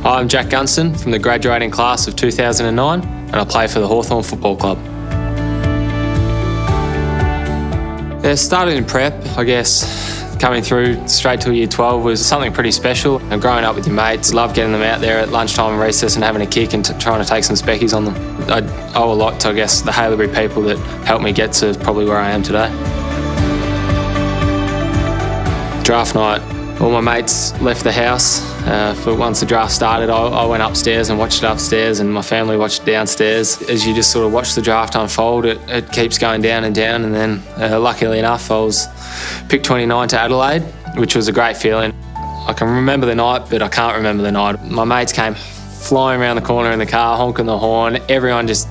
I'm Jack Gunston from the graduating class of 2009 and I play for the Hawthorn Football Club. Yeah, started in prep, I guess. Coming through straight to year 12 was something pretty special. And growing up with your mates, love getting them out there at lunchtime and recess and having a kick and trying to take some speckies on them. I owe a lot to, I guess, the Haileybury people that helped me get to probably where I am today. Draft night, all my mates left the house. But once the draft started, I went upstairs and watched it upstairs, and my family watched it downstairs. As you just sort of watch the draft unfold, it keeps going down and down, and then luckily enough, I was picked 29 to Adelaide, which was a great feeling. I can remember the night, but I can't remember the night. My mates came flying around the corner in the car, honking the horn. Everyone just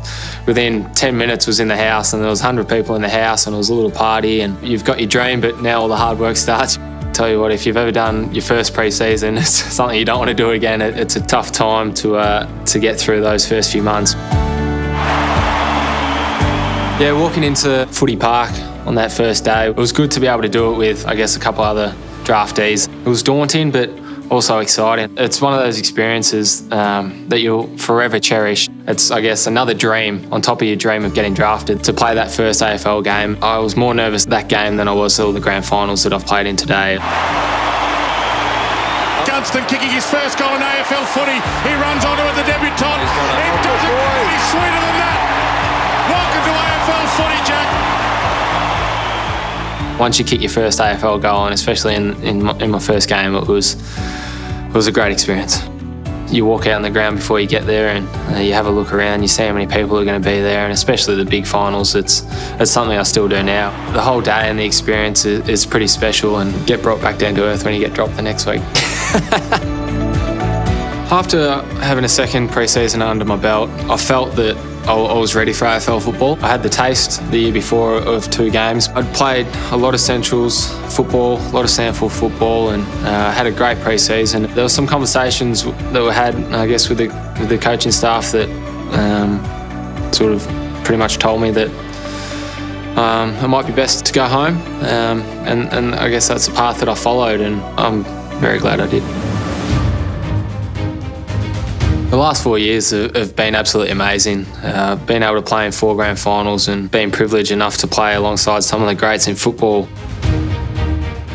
within 10 minutes was in the house, and there was 100 people in the house, and it was a little party, and you've got your dream, but now all the hard work starts. Tell you what, if you've ever done your first pre-season, it's something you don't want to do again. It's a tough time to get through those first few months. Yeah, walking into Footy Park on that first day, it was good to be able to do it with, I guess, a couple other draftees. It was daunting, but also exciting. It's one of those experiences that you'll forever cherish. It's, I guess, another dream on top of your dream of getting drafted to play that first AFL game. I was more nervous that game than I was all the grand finals that I've played in today. Gunston kicking his first goal in AFL footy. He runs onto it, the debutant. It doesn't get any sweeter than that. Welcome to AFL footy, Jack. Once you kick your first AFL goal, and especially in my first game, it was a great experience. You walk out on the ground before you get there, and you have a look around. You see how many people are going to be there, and especially the big finals. It's something I still do now. The whole day and the experience is pretty special, and get brought back down to earth when you get dropped the next week. After having a second pre-season under my belt, I felt that I was ready for AFL football. I had the taste the year before of 2 games. I'd played a lot of Centrals football, a lot of Sandford football, and had a great pre-season. There were some conversations that were had, I guess, with the coaching staff that sort of pretty much told me that it might be best to go home. And I guess that's the path that I followed, and I'm very glad I did. The last 4 years have been absolutely amazing. Being able to play in 4 grand finals and being privileged enough to play alongside some of the greats in football.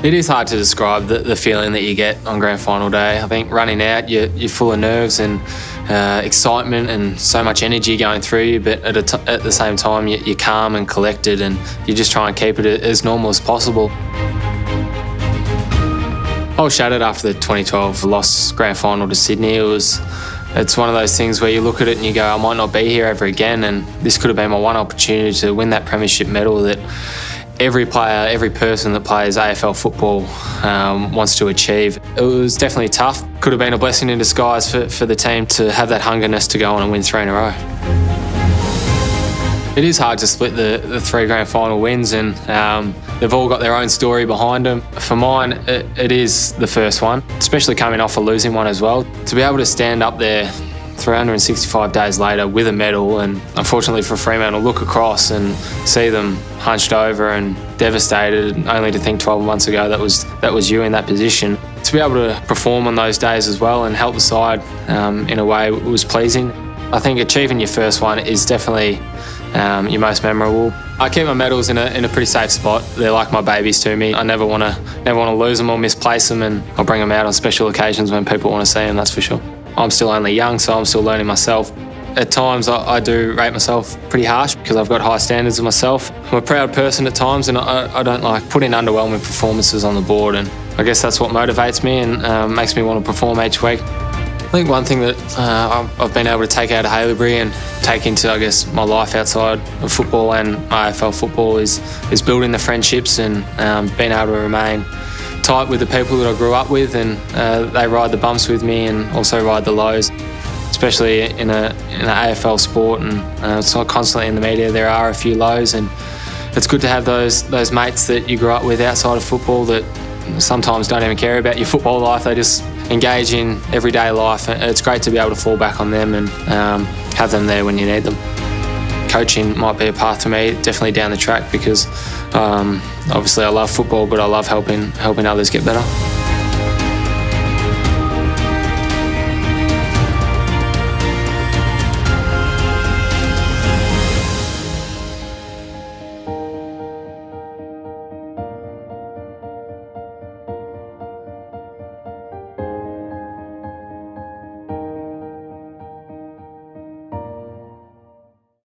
It is hard to describe the feeling that you get on grand final day. I think running out, you're full of nerves and excitement and so much energy going through you, but at the same time, you're calm and collected, and you just try and keep it as normal as possible. I was shattered after the 2012 loss grand final to Sydney. It's one of those things where you look at it and you go, I might not be here ever again, and this could have been my one opportunity to win that premiership medal that every player, every person that plays AFL football wants to achieve. It was definitely tough. Could have been a blessing in disguise for the team to have that hungerness to go on and win 3 in a row. It is hard to split the 3 grand final wins, and they've all got their own story behind them. For mine, it is the first one, especially coming off a losing one as well. To be able to stand up there 365 days later with a medal, and unfortunately for Fremantle, look across and see them hunched over and devastated, only to think 12 months ago that was you in that position. To be able to perform on those days as well and help the side in a way was pleasing. I think achieving your first one is definitely your most memorable. I keep my medals in a pretty safe spot. They're like my babies to me. I never want to lose them or misplace them, and I'll bring them out on special occasions when people want to see them, that's for sure. I'm still only young, so I'm still learning myself. At times I do rate myself pretty harsh because I've got high standards of myself. I'm a proud person at times, and I don't like putting underwhelming performances on the board, and I guess that's what motivates me and makes me want to perform each week. I think one thing that I've been able to take out of Haileyburi and take into, I guess, my life outside of football and AFL football is building the friendships and being able to remain tight with the people that I grew up with, and they ride the bumps with me and also ride the lows, especially in an AFL sport, and it's not constantly in the media. There are a few lows, and it's good to have those mates that you grew up with outside of football that sometimes don't even care about your football life. They just engage in everyday life. It's great to be able to fall back on them and have them there when you need them. Coaching might be a path for me, definitely down the track, because obviously I love football, but I love helping others get better.